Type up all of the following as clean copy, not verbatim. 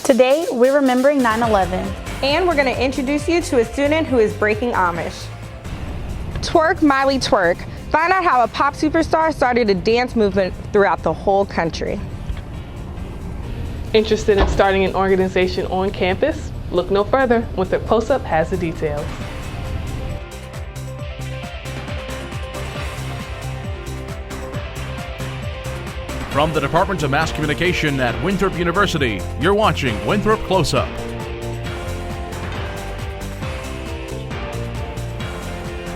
Today, we're remembering 9/11. And we're going to introduce you to a student who is breaking Amish. Twerk, Miley, twerk. Find out how a pop superstar started a dance movement throughout the whole country. Interested in starting an organization on campus? Look no further. Winthrop Close Up has the details. From the Department of Mass Communication at Winthrop University, you're watching Winthrop Close Up.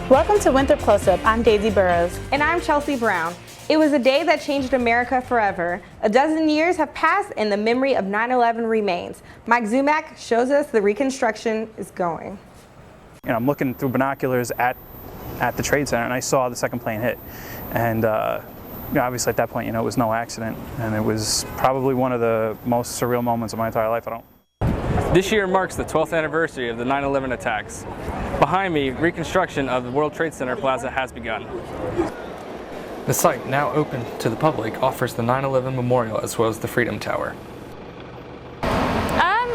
Welcome to Winthrop Close Up. I'm Daisy Burrows. And I'm Chelsea Brown. It was a day that changed America forever. A dozen years have passed and the memory of 9/11 remains. Mike Zumak shows us the reconstruction is going. I'm looking through binoculars at the Trade Center, and I saw the second plane hit. And obviously at that point, it was no accident, and it was probably one of the most surreal moments of my entire life. This year marks the 12th anniversary of the 9/11 attacks. Behind me, reconstruction of the World Trade Center Plaza has begun. The site, now open to the public, offers the 9/11 Memorial as well as the Freedom Tower.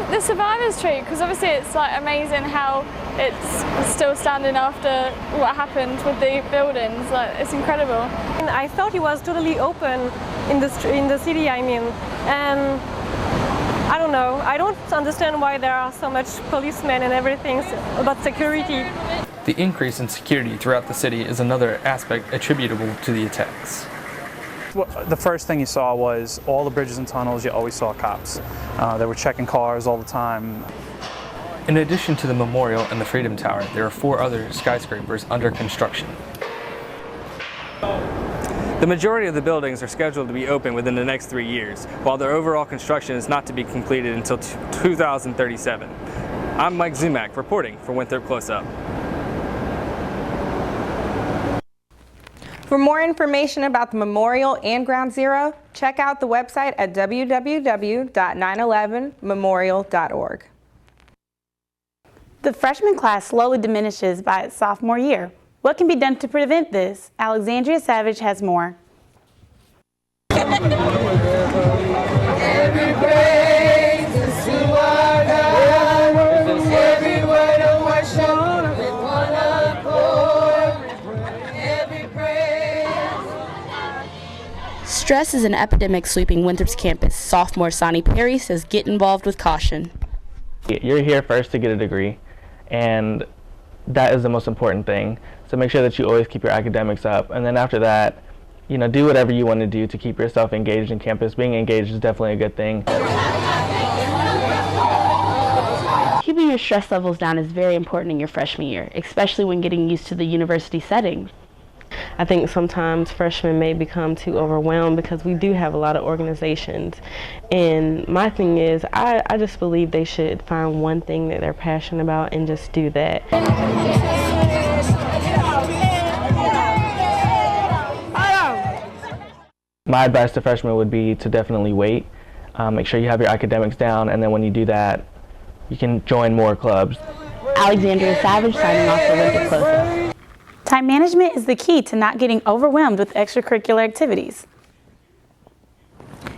The Survivors Tree, because obviously it's amazing how it's still standing after what happened with the buildings. It's incredible. And I thought it was totally open in the city. And I don't know. I don't understand why there are so much policemen and everything about security. The increase in security throughout the city is another aspect attributable to the attacks. The first thing you saw was all the bridges and tunnels. You always saw cops. They were checking cars all the time. In addition to the memorial and the Freedom Tower, there are 4 other skyscrapers under construction. The majority of the buildings are scheduled to be open within the next 3 years, while their overall construction is not to be completed until 2037. I'm Mike Zumak reporting for Winthrop Close Up. For more information about the memorial and Ground Zero, check out the website at www.911memorial.org. The freshman class slowly diminishes by its sophomore year. What can be done to prevent this? Alexandria Savage has more. Stress is an epidemic sweeping Winthrop's campus. Sophomore Sonny Perry says get involved with caution. You're here first to get a degree, and that is the most important thing. So make sure that you always keep your academics up, and then after that, do whatever you want to do to keep yourself engaged in campus. Being engaged is definitely a good thing. Keeping your stress levels down is very important in your freshman year, especially when getting used to the university setting. I think sometimes freshmen may become too overwhelmed because we do have a lot of organizations. And my thing is, I just believe they should find one thing that they're passionate about and just do that. My advice to freshmen would be to definitely wait. Make sure you have your academics down, and then when you do that, you can join more clubs. Alexandria Savage signing off for Winthrop Close Up. Time management is the key to not getting overwhelmed with extracurricular activities.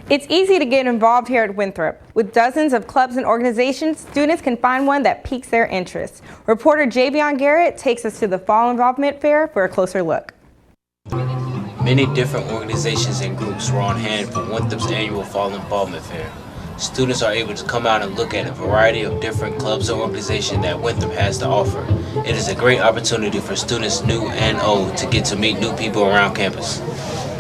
It's easy to get involved here at Winthrop. With dozens of clubs and organizations, students can find one that piques their interest. Reporter Javion Garrett takes us to the Fall Involvement Fair for a closer look. Many different organizations and groups were on hand for Winthrop's annual Fall Involvement Fair. Students are able to come out and look at a variety of different clubs or organizations that Winthrop has to offer. It is a great opportunity for students new and old to get to meet new people around campus.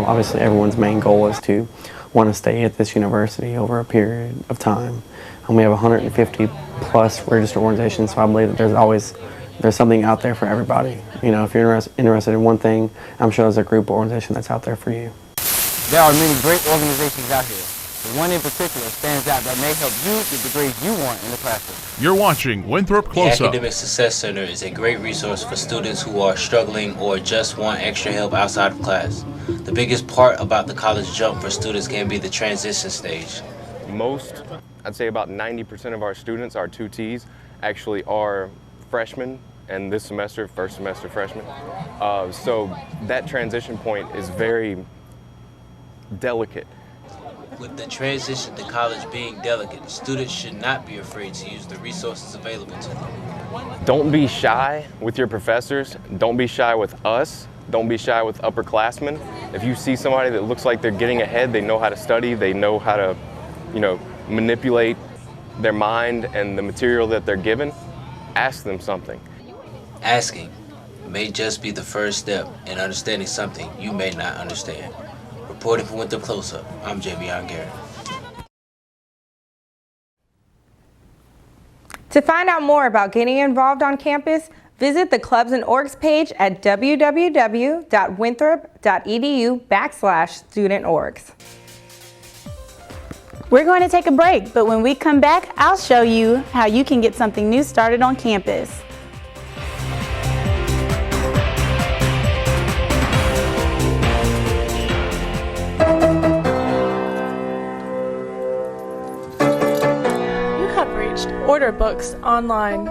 Obviously everyone's main goal is to want to stay at this university over a period of time. We have 150 plus registered organizations, so I believe that there's something out there for everybody. If you're interested in one thing, I'm sure there's a group or organization that's out there for you. There are many great organizations out here. The one in particular stands out that may help you get the grades you want in the classroom. You're watching Winthrop Close Up. The Academic Success Center is a great resource for students who are struggling or just want extra help outside of class. The biggest part about the college jump for students can be the transition stage. I'd say about 90% of our students, our 2Ts, actually are freshmen, and this semester, first semester freshmen. So that transition point is very delicate. With the transition to college being delicate, students should not be afraid to use the resources available to them. Don't be shy with your professors. Don't be shy with us. Don't be shy with upperclassmen. If you see somebody that looks like they're getting ahead, they know how to study, they know how to, manipulate their mind and the material that they're given, ask them something. Asking may just be the first step in understanding something you may not understand. Reporting for Winthrop Close Up, I'm Javion Garrett. To find out more about getting involved on campus, visit the Clubs and Orgs page at www.winthrop.edu/student-orgs. We're going to take a break, but when we come back, I'll show you how you can get something new started on campus. Order books online.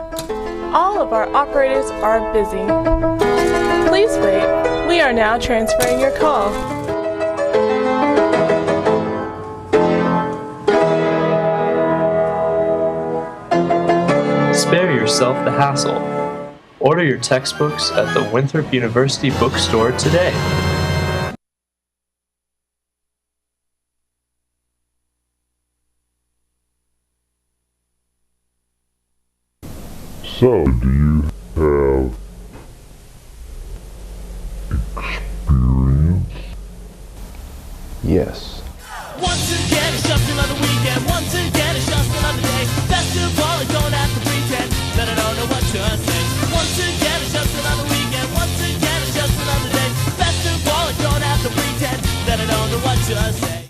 All of our operators are busy. Please wait. We are now transferring your call. Spare yourself the hassle. Order your textbooks at the Winthrop University bookstore today. So, do you have experience? Yes. Once again, it's just another weekend. Once again, it's just another day. Festival, don't have to pretend that I don't know what to say. Once again, it's just another weekend. Once again, it's just another day. Festival, don't have to pretend that I don't know what to say.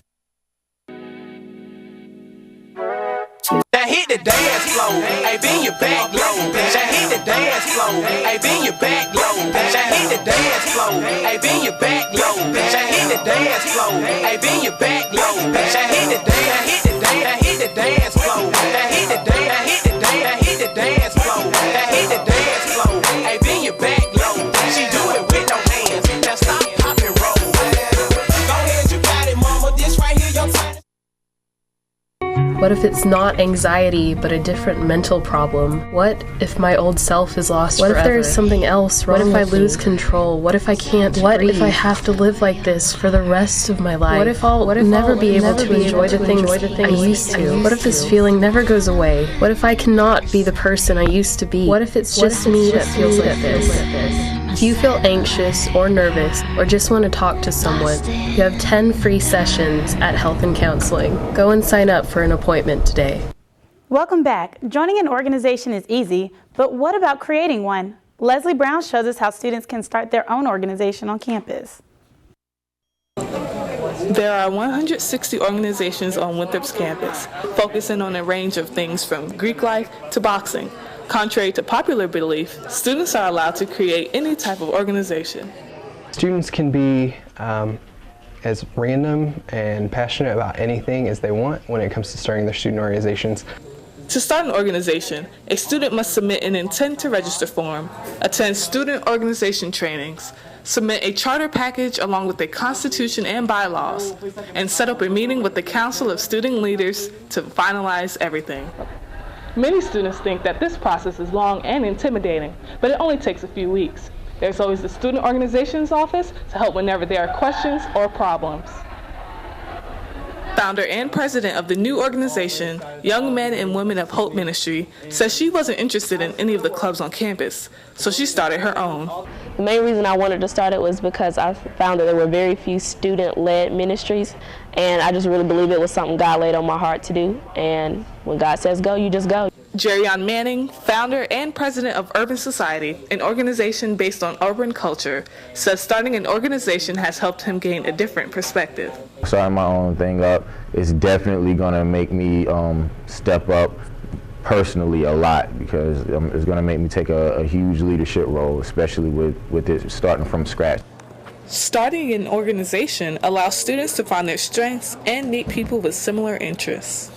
Now hit the dance floor, hey, bend your back low. Now hit the dance floor, hey, bend your back low. Now hit the dance floor, hey, bend your back low. Now hit the dance floor, hey, bend your back low. Now hit the dance floor. Now hit the dance floor. Now hit the dance floor, hey, bend your back low. She do it with no hands. Now stop, pop and roll. Go ahead, you got it, mama. This right here, your time. What if it's not anxiety, but a different mental problem? What if my old self is lost forever? What if there is something else wrong with me? What if I lose control? What if I can't breathe? What if I have to live like this for the rest of my life? What if I'll never be able to enjoy the things I used to? What if this feeling never goes away? What if I cannot be the person I used to be? What if it's just me that feels like this? If you feel anxious or nervous or just want to talk to someone, you have 10 free sessions at Health and Counseling. Go and sign up for an appointment today. Welcome back. Joining an organization is easy, but what about creating one? Leslie Brown shows us how students can start their own organization on campus. There are 160 organizations on Winthrop's campus, focusing on a range of things from Greek life to boxing. Contrary to popular belief, students are allowed to create any type of organization. Students can be as random and passionate about anything as they want when it comes to starting their student organizations. To start an organization, a student must submit an intent to register form, attend student organization trainings, submit a charter package along with a constitution and bylaws, and set up a meeting with the Council of Student Leaders to finalize everything. Many students think that this process is long and intimidating, but it only takes a few weeks. There's always the Student Organizations Office to help whenever there are questions or problems. Founder and president of the new organization, Young Men and Women of Hope Ministry, says she wasn't interested in any of the clubs on campus, so she started her own. The main reason I wanted to start it was because I found that there were very few student-led ministries, and I just really believe it was something God laid on my heart to do, and when God says go, you just go. Jerrion Manning, founder and president of Urban Society, an organization based on urban culture, says starting an organization has helped him gain a different perspective. Starting my own thing up is definitely going to make me step up personally a lot, because it's going to make me take a huge leadership role, especially with it starting from scratch. Starting an organization allows students to find their strengths and meet people with similar interests.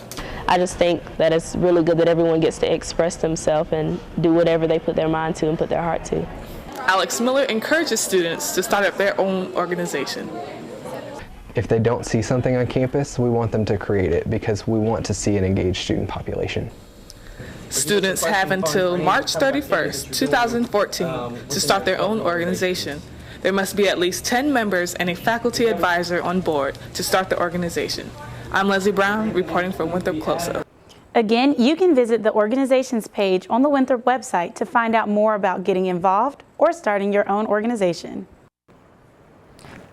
I just think that it's really good that everyone gets to express themselves and do whatever they put their mind to and put their heart to. Alex Miller encourages students to start up their own organization. if they don't see something on campus, we want them to create it because we want to see an engaged student population. Students have until March 31st, 2014 to start their own organization. There must be at least 10 members and a faculty advisor on board to start the organization. I'm Leslie Brown, reporting for Winthrop Close Up. Again, you can visit the organizations page on the Winthrop website to find out more about getting involved or starting your own organization.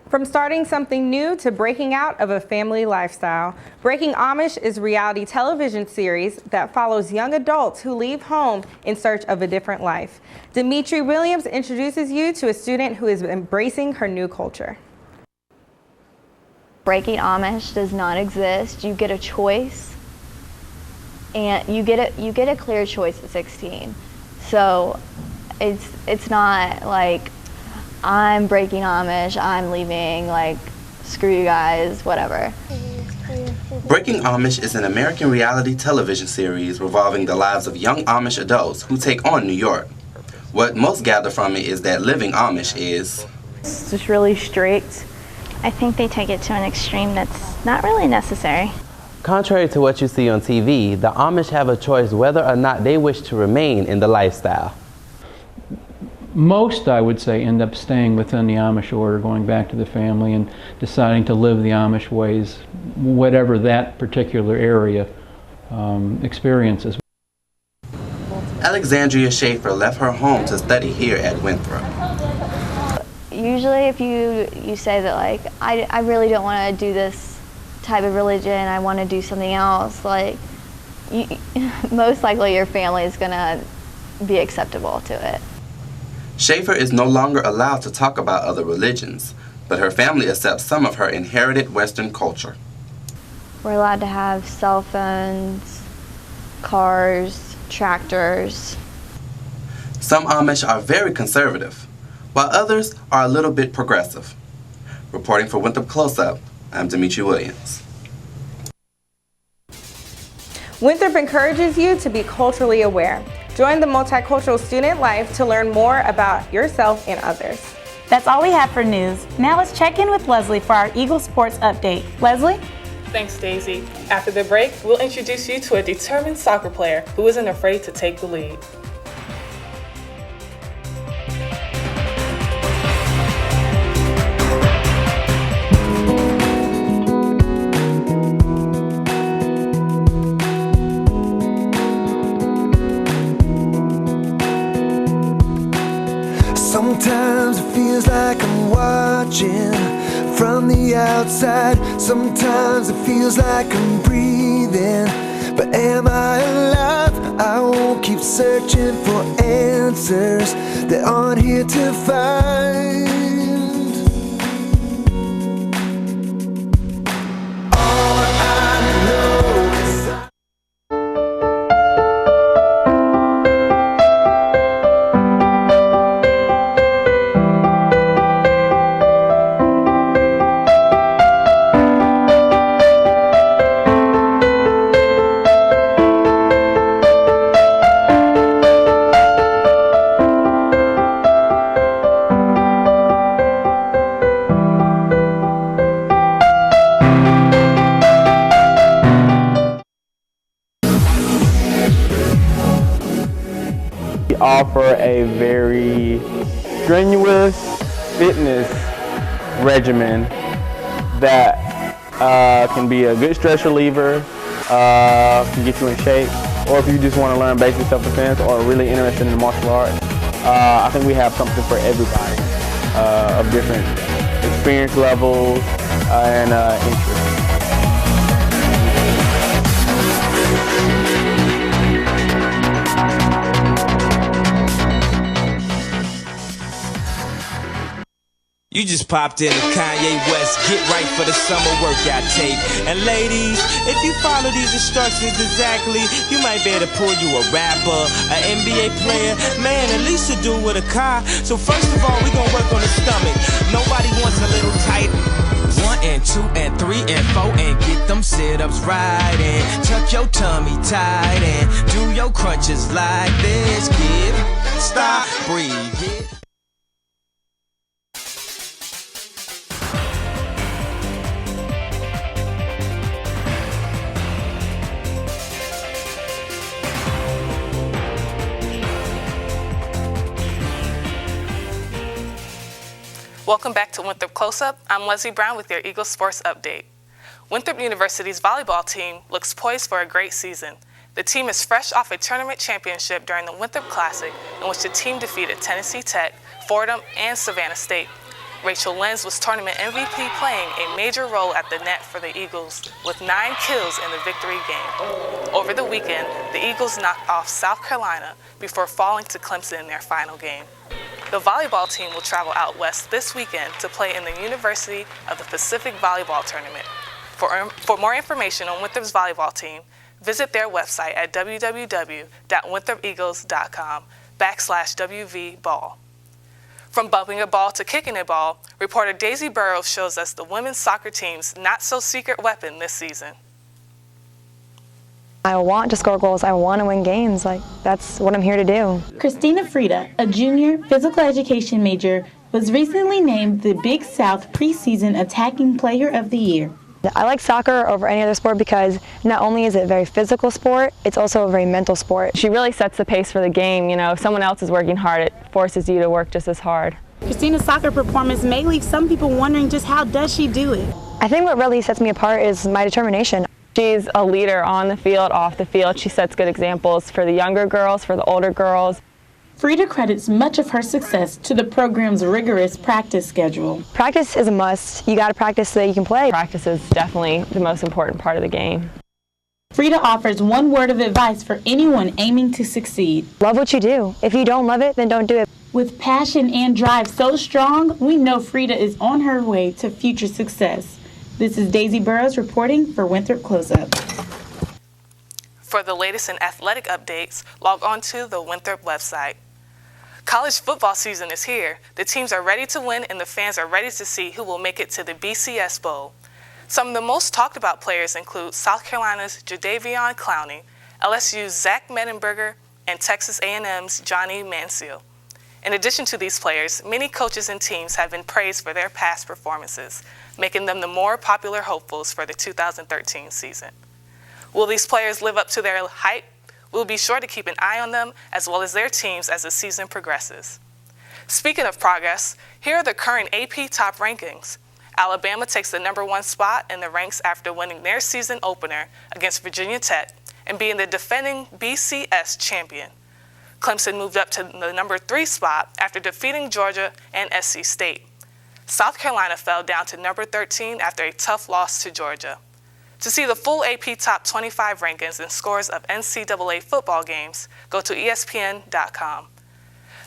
From starting something new to breaking out of a family lifestyle, Breaking Amish is a reality television series that follows young adults who leave home in search of a different life. Dimitri Williams introduces you to a student who is embracing her new culture. Breaking Amish does not exist. You get a choice, and you get a clear choice at 16. So it's not like I'm breaking Amish, I'm leaving, like, screw you guys, whatever. Breaking Amish is an American reality television series revolving the lives of young Amish adults who take on New York. What most gather from it is that living Amish is It's just really strict. I think they take it to an extreme that's not really necessary. Contrary to what you see on TV, the Amish have a choice whether or not they wish to remain in the lifestyle. Most, I would say, end up staying within the Amish order, going back to the family and deciding to live the Amish ways, whatever that particular area experiences. Alexandria Shafer left her home to study here at Winthrop. Usually if you say that, like, I really don't want to do this type of religion, I want to do something else, like, most likely your family is going to be acceptable to it. Shafer is no longer allowed to talk about other religions, but her family accepts some of her inherited Western culture. We're allowed to have cell phones, cars, tractors. Some Amish are very conservative, while others are a little bit progressive. Reporting for Winthrop Close Up, I'm Dimitri Williams. Winthrop encourages you to be culturally aware. Join the multicultural student life to learn more about yourself and others. That's all we have for news. Now let's check in with Leslie for our Eagle Sports update. Leslie? Thanks, Daisy. After the break, we'll introduce you to a determined soccer player who isn't afraid to take the lead. Sometimes it feels like I'm watching from the outside. Sometimes it feels like I'm breathing, but am I alive? I won't keep searching for answers that aren't here to find. All I know is offer a very strenuous fitness regimen that can be a good stress reliever, can get you in shape, or if you just want to learn basic self-defense or are really interested in the martial arts, I think we have something for everybody of different experience levels and interests. You just popped in the Kanye West Get Right for the Summer workout tape. And ladies, if you follow these instructions exactly, you might be able to pull you a rapper, an NBA player, man, at least to do with a car. So first of all, we gonna work on the stomach. Nobody wants a little tight. 1 and 2 and 3 and 4 and get them sit-ups right and tuck your tummy tight and do your crunches like this, kid. Stop, breathe it. Welcome back to Winthrop Close Up. I'm Leslie Brown with your Eagles Sports Update. Winthrop University's volleyball team looks poised for a great season. The team is fresh off a tournament championship during the Winthrop Classic, in which the team defeated Tennessee Tech, Fordham, and Savannah State. Rachel Lenz was tournament MVP, playing a major role at the net for the Eagles, with 9 kills in the victory game. Over the weekend, the Eagles knocked off South Carolina before falling to Clemson in their final game. The volleyball team will travel out west this weekend to play in the University of the Pacific Volleyball Tournament. For more information on Winthrop's volleyball team, visit their website at www.winthropeagles.com/WVBall. From bumping a ball to kicking a ball, reporter Daisy Burrows shows us the women's soccer team's not-so-secret weapon this season. I want to score goals. I want to win games. That's what I'm here to do. Krystyna Freda, a junior physical education major, was recently named the Big South Preseason Attacking Player of the Year. I like soccer over any other sport because not only is it a very physical sport, it's also a very mental sport. She really sets the pace for the game. You know, if someone else is working hard, it forces you to work just as hard. Krystyna's soccer performance may leave some people wondering just how does she do it. I think what really sets me apart is my determination. She's a leader on the field, off the field. She sets good examples for the younger girls, for the older girls. Freda credits much of her success to the program's rigorous practice schedule. Practice is a must. You got to practice so that you can play. Practice is definitely the most important part of the game. Freda offers one word of advice for anyone aiming to succeed. Love what you do. If you don't love it, then don't do it. With passion and drive so strong, we know Freda is on her way to future success. This is Daisy Burrows reporting for Winthrop Close Up. For the latest in athletic updates, log on to the Winthrop website. College football season is here. The teams are ready to win and the fans are ready to see who will make it to the BCS Bowl. Some of the most talked about players include South Carolina's Jadeveon Clowney, LSU's Zach Mettenberger, and Texas A&M's Johnny Manziel. In addition to these players, many coaches and teams have been praised for their past performances, making them the more popular hopefuls for the 2013 season. Will these players live up to their hype? We'll be sure to keep an eye on them as well as their teams as the season progresses. Speaking of progress, here are the current AP top rankings. Alabama takes the #1 spot in the ranks after winning their season opener against Virginia Tech and being the defending BCS champion. Clemson moved up to the #3 spot after defeating Georgia and SC State. South Carolina fell down to #13 after a tough loss to Georgia. To see the full AP Top 25 rankings and scores of NCAA football games, go to ESPN.com.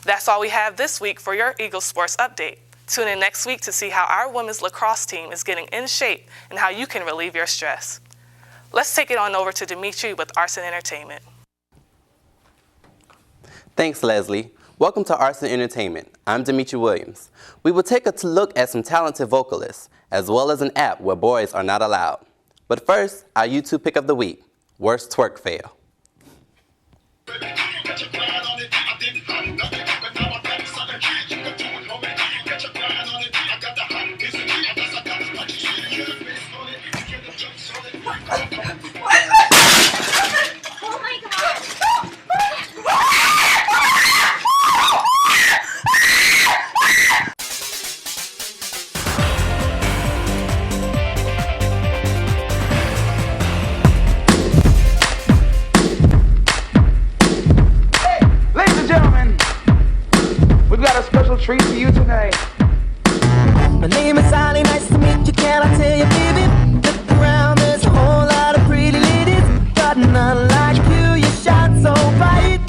That's all we have this week for your Eagles Sports Update. Tune in next week to see how our women's lacrosse team is getting in shape and how you can relieve your stress. Let's take it on over to Dimitri with Arts and Entertainment. Thanks, Leslie. Welcome to Arts and Entertainment. I'm Dimitri Williams. We will take a look at some talented vocalists, as well as an app where boys are not allowed. But first, our YouTube pick of the week, Worst Twerk Fail. Treat for you tonight. My name is Ali, nice to meet you. Can I tell you, baby? Look around, there's a whole lot of pretty ladies, but none like you. You shine so bright,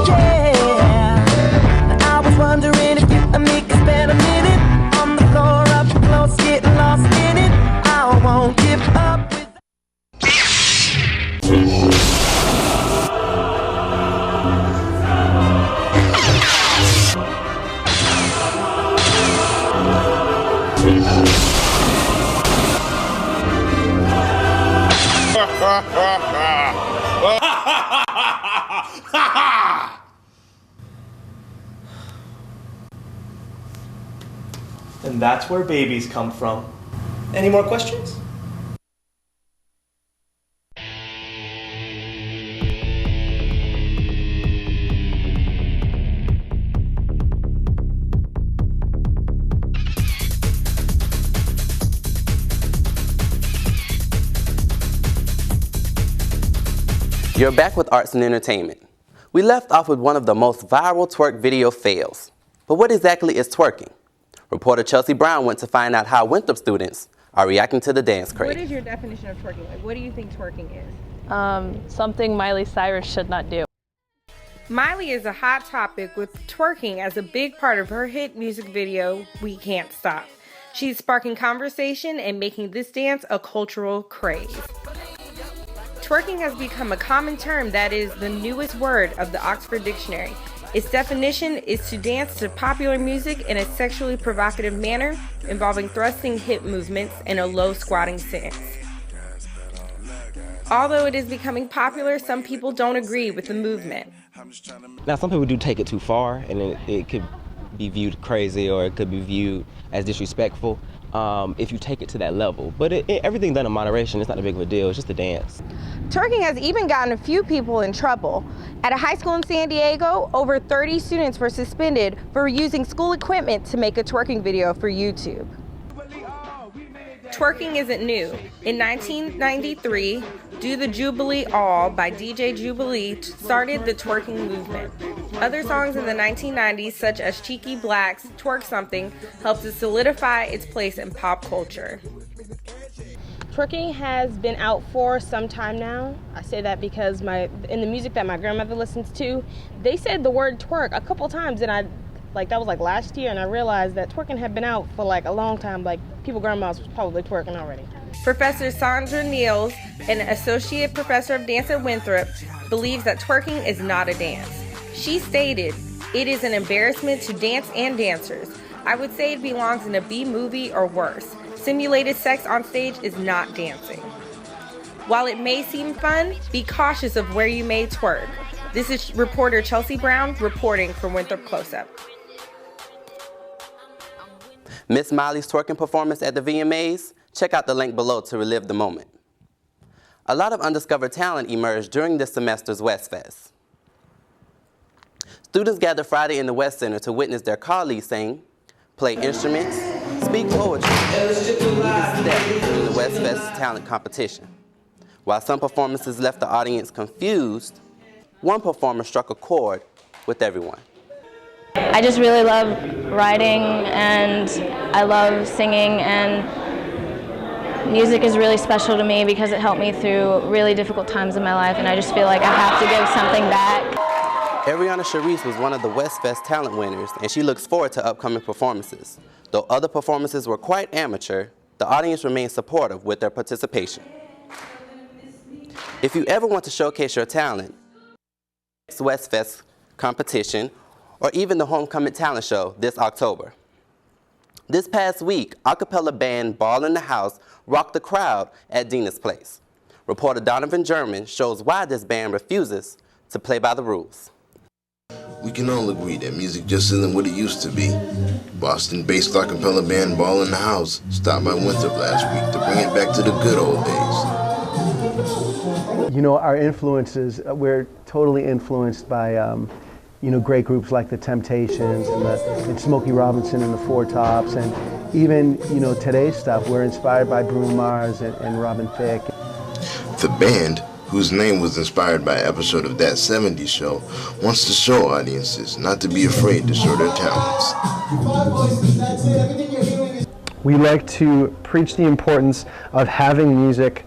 yeah. And I was wondering if you and me could spend a minute on the floor up close, getting lost in it. I won't give up with. And that's where babies come from. Any more questions? You're back with Arts and Entertainment. We left off with one of the most viral twerk video fails. But what exactly is twerking? Reporter Chelsea Brown went to find out how Winthrop students are reacting to the dance craze. What is your definition of twerking? Like, what do you think twerking is? Something Miley Cyrus should not do. Miley is a hot topic with twerking as a big part of her hit music video, We Can't Stop. She's sparking conversation and making this dance a cultural craze. Twerking has become a common term that is the newest word of the Oxford Dictionary. Its definition is to dance to popular music in a sexually provocative manner involving thrusting hip movements and a low squatting stance. Although it is becoming popular, some people don't agree with the movement. Now, some people do take it too far, and it could be viewed crazy or it could be viewed as disrespectful if you take it to that level. But everything done in moderation, it's not a big of a deal, it's just a dance. Twerking has even gotten a few people in trouble. At a high school in San Diego, over 30 students were suspended for using school equipment to make a twerking video for YouTube. Twerking isn't new. In 1993, Do the Jubilee All by DJ Jubilee started the twerking movement. Other songs in the 1990s, such as Cheeky Black's Twerk Something, helped to solidify its place in pop culture. Twerking has been out for some time now. I say that because in the music that my grandmother listens to, they said the word twerk a couple times, and that was last year, and I realized that twerking had been out for a long time. Grandmas was probably twerking already. Professor Sandra Niels, an associate professor of dance at Winthrop, believes that twerking is not a dance. She stated, "It is an embarrassment to dance and dancers. I would say it belongs in a B movie or worse. Simulated sex on stage is not dancing. While it may seem fun, be cautious of where you may twerk." This is reporter Chelsea Brown reporting for Winthrop Close Up. Miss Miley's twerking performance at the VMAs? Check out the link below to relive the moment. A lot of undiscovered talent emerged during this semester's West Fest. Students gathered Friday in the West Center to witness their colleagues sing, play instruments, speak poetry, and step in the West Fest talent competition. While some performances left the audience confused, one performer struck a chord with everyone. I just really love writing and I love singing, and music is really special to me because it helped me through really difficult times in my life, and I just feel like I have to give something back. Ariana Sharice was one of the West Fest talent winners, and she looks forward to upcoming performances. Though other performances were quite amateur, the audience remained supportive with their participation. If you ever want to showcase your talent, West Fest competition, or even the Homecoming Talent Show this October. This past week, a cappella band Ball in the House rocked the crowd at Dina's Place. Reporter Donovan shows why this band refuses to play by the rules. We can all agree that music just isn't what it used to be. Boston-based a cappella band Ball in the House stopped by Winthrop last week to bring it back to the good old days. You know, our influences, we're totally influenced by great groups like the Temptations and Smokey Robinson and the Four Tops, and even, today's stuff. We're inspired by Bruno Mars and Robin Thicke. The band, whose name was inspired by an episode of That 70s Show, wants to show audiences not to be afraid to show their talents. We like to preach the importance of having music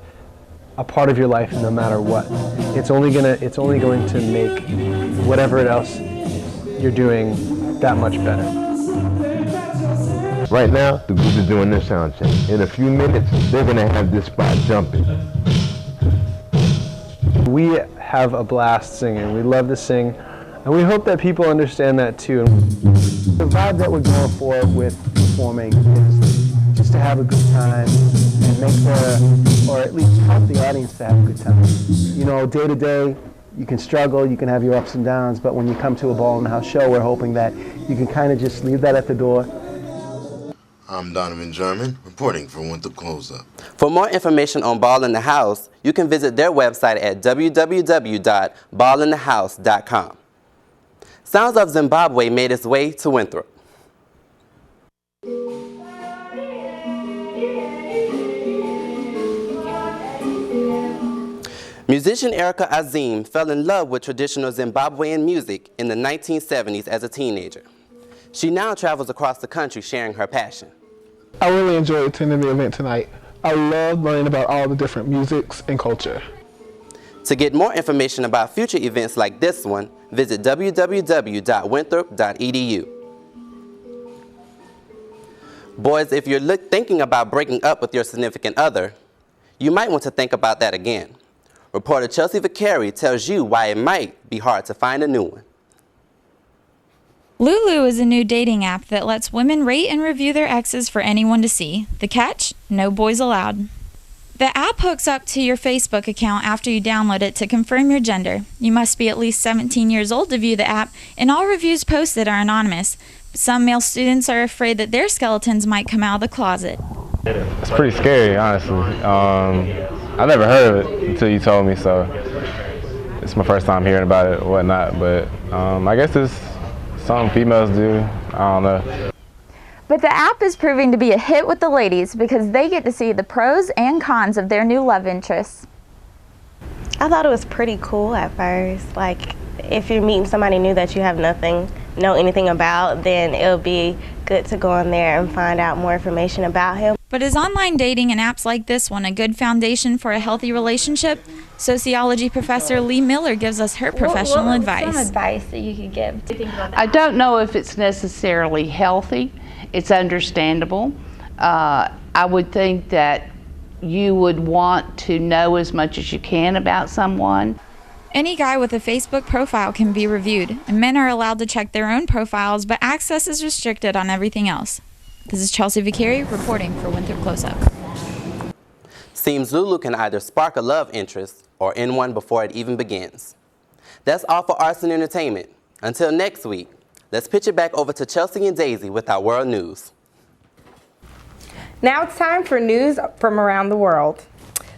a part of your life no matter what. It's only going to make whatever else you're doing that much better. Right now, the group is doing their sound check. In a few minutes, they're going to have this spot jumping. We have a blast singing. We love to sing, and we hope that people understand that too. The vibe that we're going for with performing is just to have a good time and or at least help the audience to have a good time. Day to day, you can struggle, you can have your ups and downs, but when you come to a Ball in the House show, we're hoping that you can kind of just leave that at the door. I'm Donovan reporting for Winthrop Close Up. For more information on Ball in the House, you can visit their website at www.ballinthehouse.com. Sounds of Zimbabwe made its way to Winthrop. Musician Erica Azim fell in love with traditional Zimbabwean music in the 1970s as a teenager. She now travels across the country sharing her passion. I really enjoyed attending the event tonight. I love learning about all the different musics and culture. To get more information about future events like this one, visit www.winthrop.edu. Boys, if you're thinking about breaking up with your significant other, you might want to think about that again. Reporter Chelsea Vicari tells you why it might be hard to find a new one. Lulu is a new dating app that lets women rate and review their exes for anyone to see. The catch? No boys allowed. The app hooks up to your Facebook account after you download it to confirm your gender. You must be at least 17 years old to view the app, and all reviews posted are anonymous. Some male students are afraid that their skeletons might come out of the closet. It's pretty scary, honestly. I never heard of it until you told me, so it's my first time hearing about it or whatnot, but I guess it's something females do. I don't know. But the app is proving to be a hit with the ladies because they get to see the pros and cons of their new love interests. I thought it was pretty cool at first. Like, if you're meeting somebody new that you have know anything about, then it'll be good to go on there and find out more information about him. But is online dating and apps like this one a good foundation for a healthy relationship? Sociology professor Lee Miller gives us her professional advice. Some advice that you could give. What do you think about that? I don't know if it's necessarily healthy. It's understandable. I would think that you would want to know as much as you can about someone. Any guy with a Facebook profile can be reviewed, and men are allowed to check their own profiles, but access is restricted on everything else. This is Chelsea Vicari reporting for Winthrop Close Up. Seems Lulu can either spark a love interest or end one before it even begins. That's all for Arts and Entertainment. Until next week, let's pitch it back over to Chelsea and Daisy with our world news. Now it's time for news from around the world.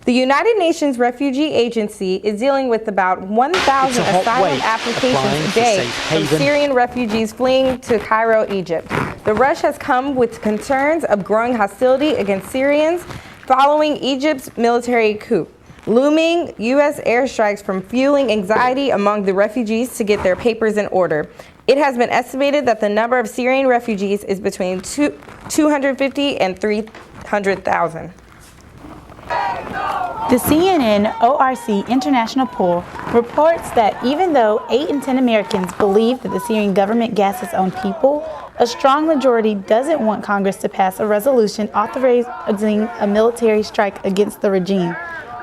The United Nations Refugee Agency is dealing with about 1,000 asylum applications a day from Syrian refugees fleeing to Cairo, Egypt. The rush has come with concerns of growing hostility against Syrians following Egypt's military coup, looming U.S. airstrikes from fueling anxiety among the refugees to get their papers in order. It has been estimated that the number of Syrian refugees is between 250 and 300,000. The CNN ORC International poll reports that even though 8 in 10 Americans believe that the Syrian government gassed its own people, a strong majority doesn't want Congress to pass a resolution authorizing a military strike against the regime.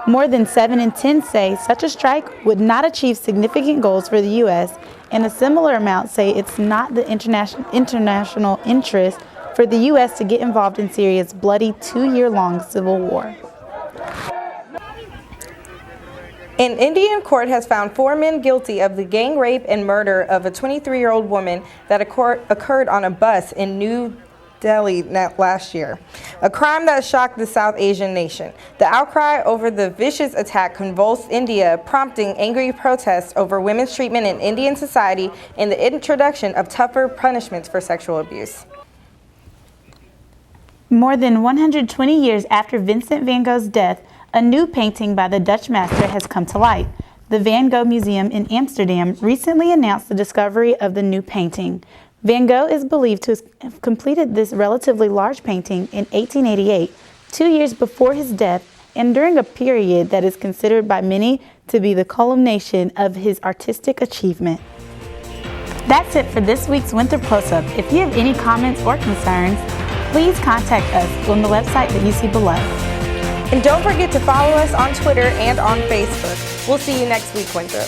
More than 7 in 10 say such a strike would not achieve significant goals for the U.S., and a similar amount say it's not the international interest for the U.S. to get involved in Syria's bloody 2-year-long civil war. An Indian court has found 4 men guilty of the gang rape and murder of a 23-year-old woman that occurred on a bus in New Delhi last year, a crime that shocked the South Asian nation. The outcry over the vicious attack convulsed India, prompting angry protests over women's treatment in Indian society and the introduction of tougher punishments for sexual abuse. More than 120 years after Vincent van Gogh's death, a new painting by the Dutch master has come to light. The Van Gogh Museum in Amsterdam recently announced the discovery of the new painting. Van Gogh is believed to have completed this relatively large painting in 1888, 2 years before his death, and during a period that is considered by many to be the culmination of his artistic achievement. That's it for this week's Winthrop Close Up. If you have any comments or concerns, please contact us on the website that you see below. And don't forget to follow us on Twitter and on Facebook. We'll see you next week, Winthrop.